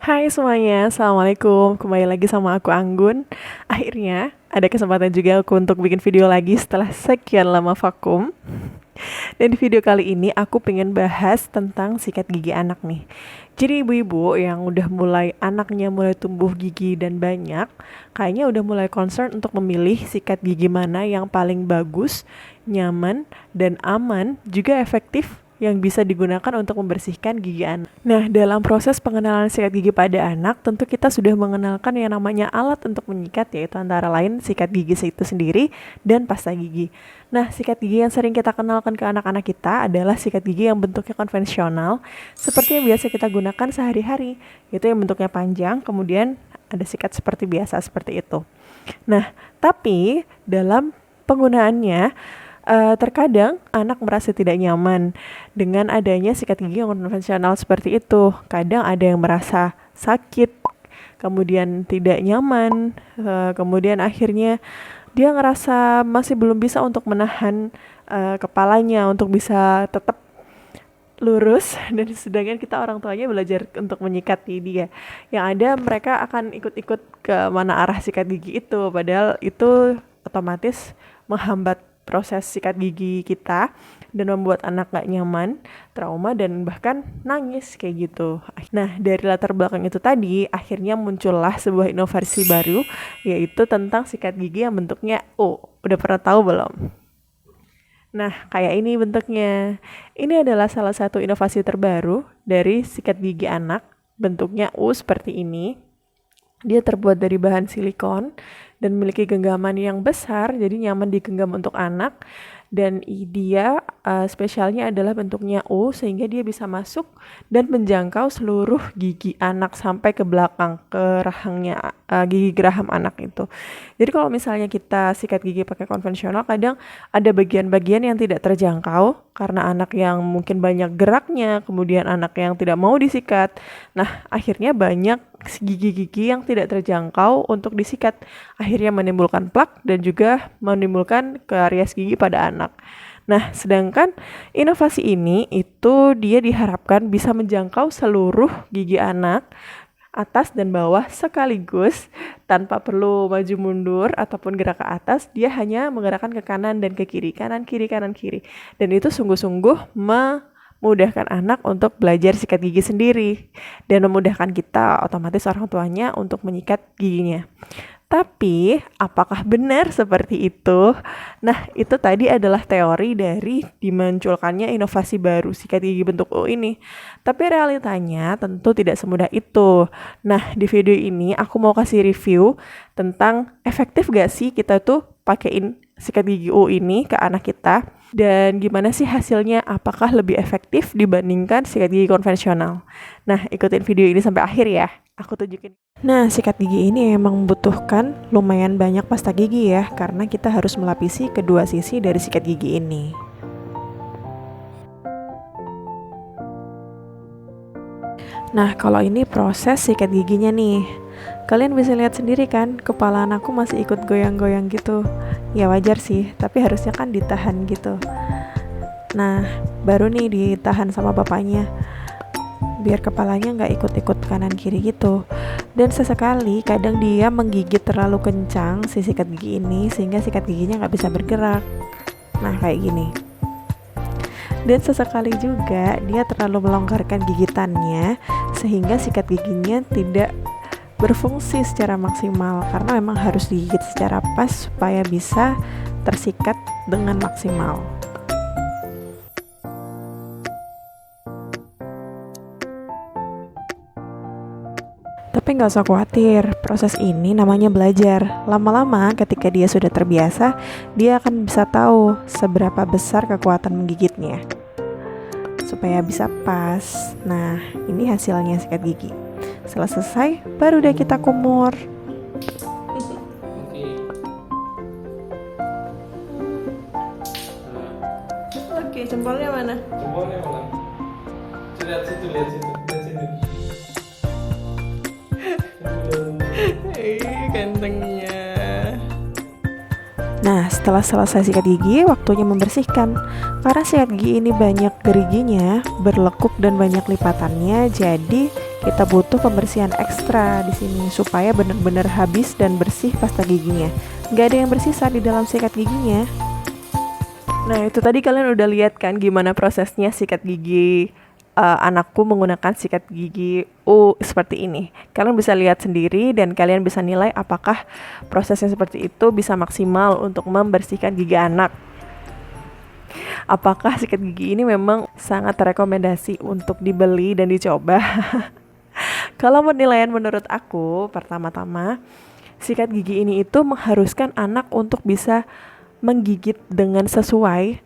Hai semuanya, Assalamualaikum. Kembali lagi sama aku Anggun. Akhirnya ada kesempatan juga aku untuk bikin video lagi setelah sekian lama vakum. Dan di video kali ini aku pengen bahas tentang sikat gigi anak nih. Jadi ibu-ibu yang udah mulai anaknya mulai tumbuh gigi dan banyak, kayaknya udah mulai concern untuk memilih sikat gigi mana yang paling bagus, nyaman, dan aman, juga efektif yang bisa digunakan untuk membersihkan gigi anak. Nah, dalam proses pengenalan sikat gigi pada anak, tentu kita sudah mengenalkan yang namanya alat untuk menyikat, yaitu antara lain sikat gigi itu sendiri dan pasta gigi. Nah, sikat gigi yang sering kita kenalkan ke anak-anak kita adalah sikat gigi yang bentuknya konvensional, seperti yang biasa kita gunakan sehari-hari, yaitu yang bentuknya panjang, kemudian ada sikat seperti biasa, seperti itu. Nah, tapi dalam penggunaannya, terkadang anak merasa tidak nyaman dengan adanya sikat gigi yang konvensional seperti itu. Kadang ada yang merasa sakit, kemudian tidak nyaman, kemudian akhirnya dia ngerasa masih belum bisa untuk menahan kepalanya untuk bisa tetap lurus, dan sedangkan kita orang tuanya belajar untuk menyikat gigi ya. Yang ada mereka akan ikut-ikut ke mana arah sikat gigi itu, padahal itu otomatis menghambat proses sikat gigi kita dan membuat anak gak nyaman, trauma, dan bahkan nangis kayak gitu. Nah, dari latar belakang itu tadi, akhirnya muncullah sebuah inovasi baru, yaitu tentang sikat gigi yang bentuknya U. Udah pernah tahu belum? Nah, kayak ini bentuknya. Ini adalah salah satu inovasi terbaru dari sikat gigi anak. Bentuknya U seperti ini. Dia terbuat dari bahan silikon dan memiliki genggaman yang besar, jadi nyaman digenggam untuk anak. Dan dia spesialnya adalah bentuknya U, sehingga dia bisa masuk dan menjangkau seluruh gigi anak sampai ke belakang, ke rahangnya, gigi geraham anak itu. Jadi kalau misalnya kita sikat gigi pakai konvensional, kadang ada bagian-bagian yang tidak terjangkau karena anak yang mungkin banyak geraknya, kemudian anak yang tidak mau disikat. Nah, akhirnya banyak gigi-gigi yang tidak terjangkau untuk disikat, akhirnya menimbulkan plak dan juga menimbulkan karies gigi pada anak. Nah, sedangkan inovasi ini itu dia diharapkan bisa menjangkau seluruh gigi anak, atas dan bawah sekaligus, tanpa perlu maju mundur ataupun gerak ke atas. Dia hanya menggerakkan ke kanan dan ke kiri, kanan kiri, kanan kiri. Dan itu sungguh-sungguh memudahkan anak untuk belajar sikat gigi sendiri dan memudahkan kita, otomatis orang tuanya, untuk menyikat giginya. Tapi, apakah benar seperti itu? Nah, itu tadi adalah teori dari dimunculkannya inovasi baru sikat gigi bentuk U ini. Tapi realitanya tentu tidak semudah itu. Nah, di video ini aku mau kasih review tentang efektif gak sih kita tuh pakein sikat gigi U ini ke anak kita, dan gimana sih hasilnya, apakah lebih efektif dibandingkan sikat gigi konvensional. Nah, ikutin video ini sampai akhir ya, aku tunjukin. Nah, sikat gigi ini emang membutuhkan lumayan banyak pasta gigi ya, karena kita harus melapisi kedua sisi dari sikat gigi ini. Nah, kalau ini proses sikat giginya nih. Kalian bisa lihat sendiri kan, kepala anakku masih ikut goyang-goyang gitu. Ya wajar sih, tapi harusnya kan ditahan gitu. Nah, baru nih ditahan sama bapaknya, biar kepalanya nggak ikut-ikut kanan kiri gitu. Dan sesekali kadang dia menggigit terlalu kencang si sikat gigi ini, sehingga sikat giginya nggak bisa bergerak. Nah, kayak gini. Dan sesekali juga dia terlalu melonggarkan gigitannya, sehingga sikat giginya tidak berfungsi secara maksimal, karena memang harus digigit secara pas supaya bisa tersikat dengan maksimal. Tapi nggak usah khawatir, proses ini namanya belajar. Lama-lama ketika dia sudah terbiasa, dia akan bisa tahu seberapa besar kekuatan menggigitnya, supaya bisa pas. Nah, ini hasilnya sikat gigi. Setelah selesai, baru deh kita kumur. Oke, jempolnya mana? Jempolnya mana? Lihat situ, lihat situ, lihat sini. Gantengnya. Nah, setelah selesai sikat gigi, waktunya membersihkan. Karena sikat gigi ini banyak geriginya, berlekuk dan banyak lipatannya, jadi kita butuh pembersihan ekstra di sini supaya benar-benar habis dan bersih pasta giginya. Nggak ada yang bersisa di dalam sikat giginya. Nah, itu tadi kalian udah lihat kan gimana prosesnya sikat gigi anakku menggunakan sikat gigi seperti ini. Kalian bisa lihat sendiri dan kalian bisa nilai apakah prosesnya seperti itu bisa maksimal untuk membersihkan gigi anak. Apakah sikat gigi ini memang sangat rekomendasi untuk dibeli dan dicoba? Kalau penilaian menurut aku, pertama-tama sikat gigi ini itu mengharuskan anak untuk bisa menggigit dengan sesuai.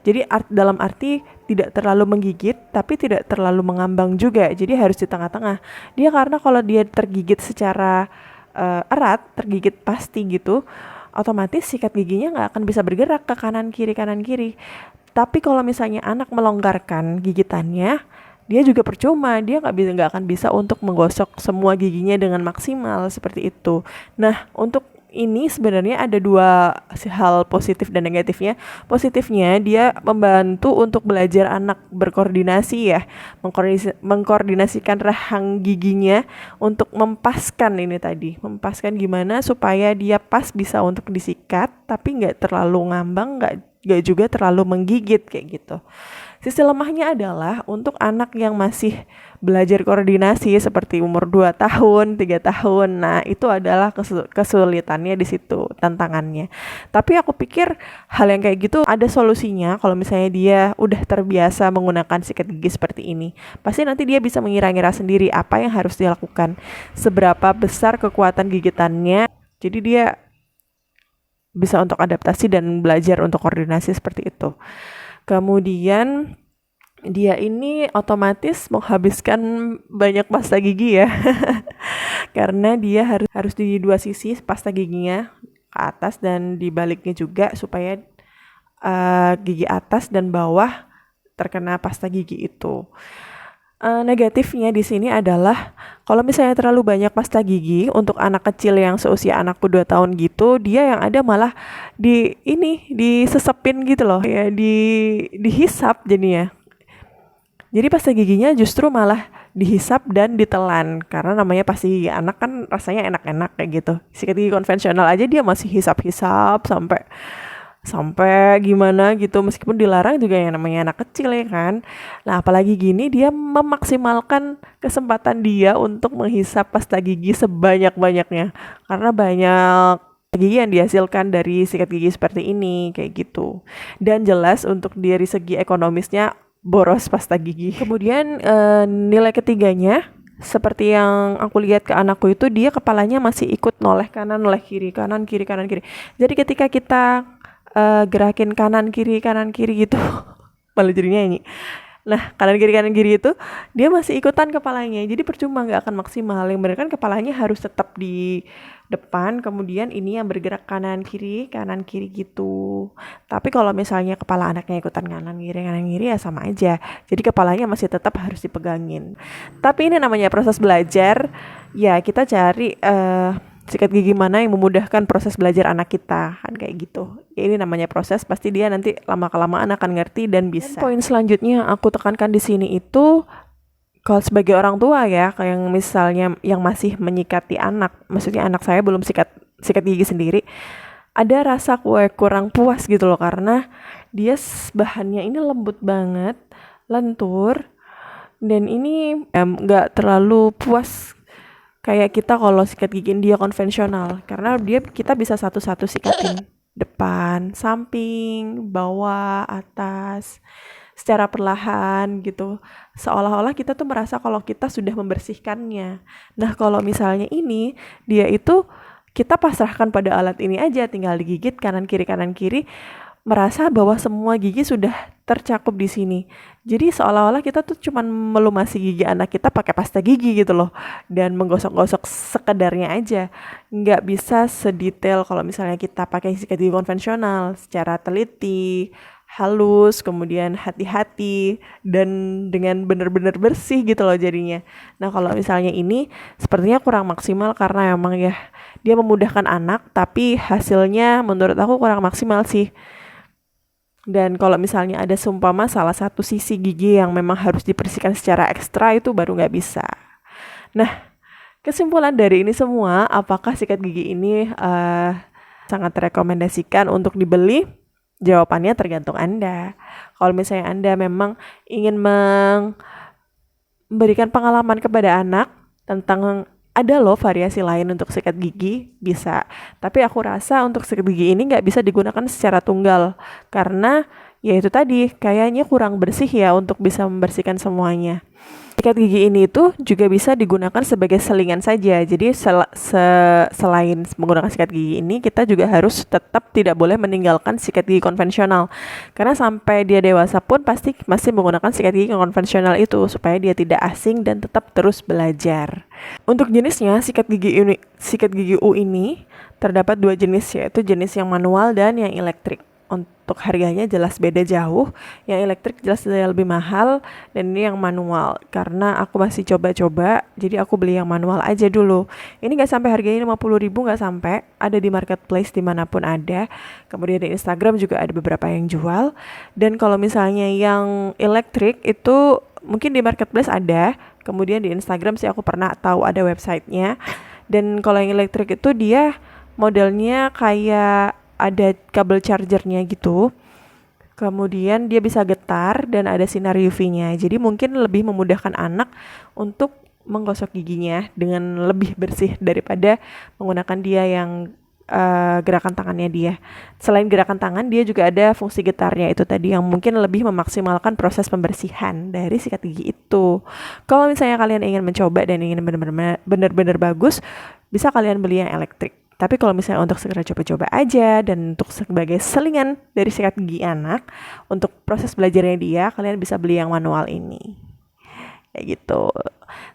Jadi dalam arti tidak terlalu menggigit tapi tidak terlalu mengambang juga, jadi harus di tengah-tengah dia, karena kalau dia tergigit secara erat, tergigit pasti gitu, otomatis sikat giginya nggak akan bisa bergerak ke kanan kiri. Tapi kalau misalnya anak melonggarkan gigitannya, dia juga percuma, dia nggak akan bisa untuk menggosok semua giginya dengan maksimal seperti itu. Nah, untuk ini sebenarnya ada dua hal positif dan negatifnya. Positifnya dia membantu untuk belajar anak berkoordinasi ya, mengkoordinasikan rahang giginya untuk mempaskan ini tadi, mempaskan gimana supaya dia pas bisa untuk disikat tapi nggak terlalu ngambang, nggak juga terlalu menggigit kayak gitu. Sisi lemahnya adalah untuk anak yang masih belajar koordinasi seperti umur 2 tahun, 3 tahun. Nah, itu adalah kesulitannya di situ, tantangannya. Tapi aku pikir hal yang kayak gitu ada solusinya kalau misalnya dia udah terbiasa menggunakan sikat gigi seperti ini. Pasti nanti dia bisa mengira-ngira sendiri apa yang harus dia lakukan, seberapa besar kekuatan gigitannya. Jadi dia bisa untuk adaptasi dan belajar untuk koordinasi seperti itu. Kemudian dia ini otomatis menghabiskan banyak pasta gigi ya. Karena dia harus di dua sisi pasta giginya, ke atas dan di baliknya juga, supaya gigi atas dan bawah terkena pasta gigi itu. Negatifnya di sini adalah kalau misalnya terlalu banyak pasta gigi untuk anak kecil yang seusia anakku 2 tahun gitu, dia yang ada malah disesepin gitu loh ya, dihisap jadinya. Jadi pasta giginya justru malah dihisap dan ditelan, karena namanya pasti gigi anak kan rasanya enak-enak kayak gitu. Sikat gigi konvensional aja dia masih hisap-hisap sampai gimana gitu, meskipun dilarang juga yang namanya anak kecil ya kan. Nah, apalagi gini dia memaksimalkan kesempatan dia untuk menghisap pasta gigi sebanyak-banyaknya, karena banyak gigi yang dihasilkan dari sikat gigi seperti ini kayak gitu. Dan jelas untuk dari segi ekonomisnya boros pasta gigi. Kemudian nilai ketiganya, seperti yang aku lihat ke anakku itu, dia kepalanya masih ikut noleh kanan noleh kiri, kanan kiri. Jadi ketika kita gerakin kanan kiri gitu malah jadinya ini. Nah, kanan kiri itu dia masih ikutan kepalanya, jadi percuma, nggak akan maksimal. Yang benar kan kepalanya harus tetap di depan, kemudian ini yang bergerak kanan kiri gitu. Tapi kalau misalnya kepala anaknya ikutan kanan kiri ya sama aja, jadi kepalanya masih tetap harus dipegangin. Tapi ini namanya proses belajar ya, kita cari sikat gigi mana yang memudahkan proses belajar anak kita, kan kayak gitu. Ya, ini namanya proses, pasti dia nanti lama-kelamaan akan ngerti dan bisa. Dan poin selanjutnya yang aku tekankan di sini itu, kalau sebagai orang tua ya, kayak misalnya yang masih menyikati anak, maksudnya anak saya belum sikat gigi sendiri, ada rasa kurang puas gitu loh, karena dia bahannya ini lembut banget, lentur, dan ini nggak terlalu puas kayak kita kalau sikat gigi dia konvensional, karena kita bisa satu-satu sikatin depan, samping, bawah, atas, secara perlahan gitu, seolah-olah kita tuh merasa kalau kita sudah membersihkannya. Nah, kalau misalnya ini dia itu kita pasrahkan pada alat ini aja, tinggal digigit kanan kiri, merasa bahwa semua gigi sudah tercakup di sini. Jadi seolah-olah kita tuh cuman melumasi gigi anak kita pakai pasta gigi gitu loh, dan menggosok-gosok sekedarnya aja. Nggak bisa sedetail kalau misalnya kita pakai sikat gigi konvensional, secara teliti, halus, kemudian hati-hati, dan dengan benar-benar bersih gitu loh jadinya. Nah, kalau misalnya ini sepertinya kurang maksimal, karena emang ya dia memudahkan anak, tapi hasilnya menurut aku kurang maksimal sih. Dan kalau misalnya ada seumpama salah satu sisi gigi yang memang harus dibersihkan secara ekstra, itu baru nggak bisa. Nah, kesimpulan dari ini semua, apakah sikat gigi ini sangat rekomendasikan untuk dibeli? Jawabannya tergantung Anda. Kalau misalnya Anda memang ingin memberikan pengalaman kepada anak tentang ada loh variasi lain untuk sikat gigi, bisa. Tapi aku rasa untuk sikat gigi ini nggak bisa digunakan secara tunggal. Karena ya itu tadi, kayaknya kurang bersih ya untuk bisa membersihkan semuanya. Sikat gigi ini tuh juga bisa digunakan sebagai selingan saja. Jadi selain menggunakan sikat gigi ini, kita juga harus tetap tidak boleh meninggalkan sikat gigi konvensional. Karena sampai dia dewasa pun pasti masih menggunakan sikat gigi konvensional itu supaya dia tidak asing dan tetap terus belajar. Untuk jenisnya, sikat gigi U ini terdapat 2 jenis, yaitu jenis yang manual dan yang elektrik. Untuk harganya jelas beda jauh. Yang elektrik jelas lebih mahal, dan ini yang manual. Karena aku masih coba-coba, jadi aku beli yang manual aja dulu. Ini gak sampai harganya 50.000, gak sampai. Ada di marketplace dimanapun ada. Kemudian di Instagram juga ada beberapa yang jual. Dan kalau misalnya yang elektrik itu mungkin di marketplace ada. Kemudian di Instagram sih aku pernah tahu ada websitenya. Dan kalau yang elektrik itu dia modelnya kayak ada kabel chargernya gitu. Kemudian dia bisa getar dan ada sinar UV-nya. Jadi mungkin lebih memudahkan anak untuk menggosok giginya dengan lebih bersih daripada menggunakan dia yang gerakan tangannya dia. Selain gerakan tangan, dia juga ada fungsi getarnya itu tadi yang mungkin lebih memaksimalkan proses pembersihan dari sikat gigi itu. Kalau misalnya kalian ingin mencoba dan ingin benar-benar bagus, bisa kalian beli yang elektrik. Tapi kalau misalnya untuk segera coba-coba aja dan untuk sebagai selingan dari sikat gigi anak, untuk proses belajarnya dia, kalian bisa beli yang manual ini. Kayak gitu.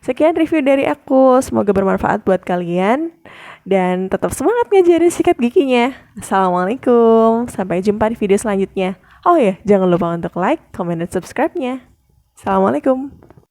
Sekian review dari aku, semoga bermanfaat buat kalian. Dan tetap semangat ngajarin sikat giginya. Assalamualaikum, sampai jumpa di video selanjutnya. Oh ya, jangan lupa untuk like, comment, dan subscribe-nya. Assalamualaikum.